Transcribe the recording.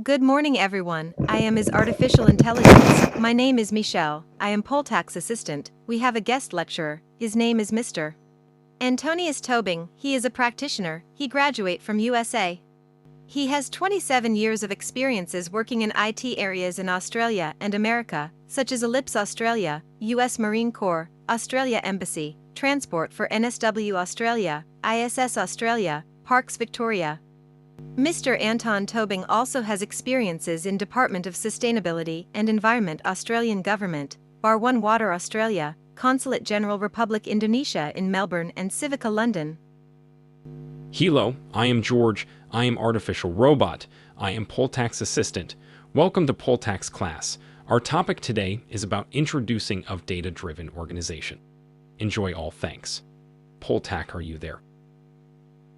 Good morning, everyone. I am Is Artificial Intelligence. My name is Michelle. I am Poltax assistant. We have a guest lecturer. His name is Mr. Antonius Tobing. He is a practitioner. He graduate from USA. He has 27 years of experiences working in IT areas in Australia and America, such as Ellipse Australia, US Marine Corps, Australia Embassy, Transport for NSW Australia, ISS Australia, Parks Victoria. Mr. Anton Tobing also has experiences in Department of Sustainability and Environment Australian Government, Bar 1 Water Australia, Consulate General Republic Indonesia in Melbourne and Civica London. Hello, I am George. I am Artificial Robot. I am Poltax Assistant. Welcome to Poltax class. Our topic today is about introducing of data-driven organization. Enjoy all, thanks. Poltax, are you there?